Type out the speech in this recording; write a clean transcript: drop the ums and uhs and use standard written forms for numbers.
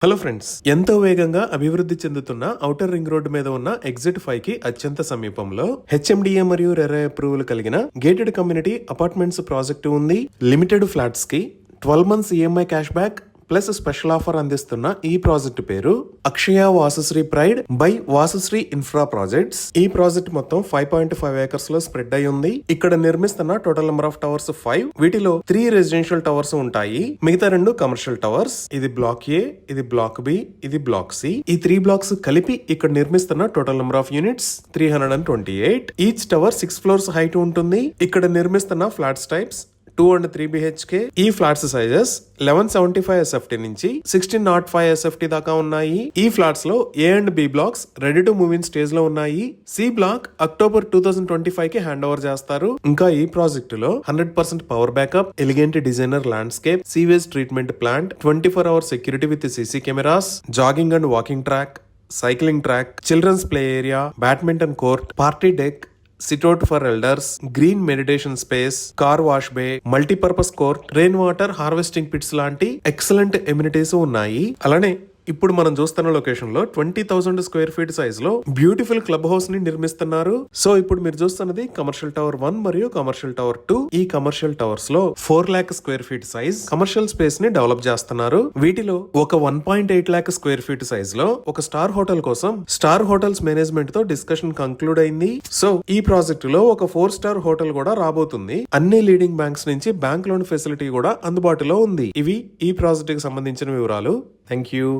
Hello friends, ఎంతో వేగంగా అభివృద్ధి చెందుతున్న ఔటర్ రింగ్ రోడ్డు మీద ఉన్న ఎగ్జిట్ 5 కి అత్యంత సమీపంలో హెచ్ఎండిఏ మరియు రెరా అప్రూవల్ కలిగిన గేటెడ్ కమ్యూనిటీ అపార్ట్మెంట్స్ ప్రాజెక్టు ఉంది. లిమిటెడ్ ఫ్లాట్స్ కి 12 months EMI cash back plus special offer అందిస్తున్న ఈ ప్రాజెక్ట్ పేరు అక్షయ వాసశ్రీ ప్రైడ్ బై వాసశ్రీ ఇన్ఫ్రా ప్రాజెక్ట్స్. ఈ ప్రాజెక్ట్ మొత్తం 5.5 acres లో స్ప్రెడ్ అయి ఉంది. ఇక్కడ నిర్మిస్తున్న టోటల్ నెంబర్ ఆఫ్ టవర్స్ 5. వీటిలో 3 రెసిడెన్షియల్ టవర్స్ ఉంటాయి, మిగతా 2 కమర్షియల్ టవర్స్. ఇది బ్లాక్ ఏ, ఇది బ్లాక్ బి, ఇది బ్లాక్ సి. ఈ 3 blocks కలిపి ఇక్కడ నిర్మిస్తున్న total number of units 328. Each tower 6 floors height ఉంటుంది. ఇక్కడ నిర్మిస్తున్న ఫ్లాట్స్ టైప్స్ 2 and 3 BHK. ఈ ఫ్లాట్స్ సైజెస్ 1175 SFT నుంచి 1605 SFT దాకా ఉన్నాయి. ఈ ఫ్లాట్స్ లో A and B blocks ready to move in stage లో ఉన్నాయి. సి బ్లాక్ అక్టోబర్ 2025 కి హ్యాండ్ ఓవర్ చేస్తారు. ఇంకా ఈ ప్రాజెక్ట్ లో 100% power backup, elegant designer landscape, sewage treatment plant, 24 hour security with CC cameras, jogging and walking track, cycling track, children's play area, badminton court, party deck, sit out for elders, green meditation space, car wash bay, multipurpose court, rain water harvesting pits లాంటి excellent amenities ఉన్నాయి. అలానే ఇప్పుడు మనం చూస్తున్న location లో 20,000 square feet size లో beautiful club house ని నిర్మిస్తున్నారు. సో ఇప్పుడు మీరు చూస్తున్నది కమర్షియల్ టవర్ 1 మరియు కమర్షియల్ టవర్ 2. ఈ కమర్షియల్ టవర్స్ లో 4 lakh square feet size commercial space ని డెవలప్ చేస్తున్నారు. వీటిలో ఒక 1.8 lakh square feet సైజ్ లో ఒక స్టార్ హోటల్ కోసం స్టార్ హోటల్స్ మేనేజ్మెంట్ తో డిస్కషన్ కంక్లూడ్ అయింది. సో ఈ ప్రాజెక్ట్ లో ఒక 4-star హోటల్ కూడా రాబోతుంది. అన్ని లీడింగ్ బ్యాంక్స్ నుంచి బ్యాంక్ లోన్ ఫెసిలిటీ కూడా అందుబాటులో ఉంది. ఇవి ఈ ప్రాజెక్ట్ కి సంబంధించిన వివరాలు. Thank you.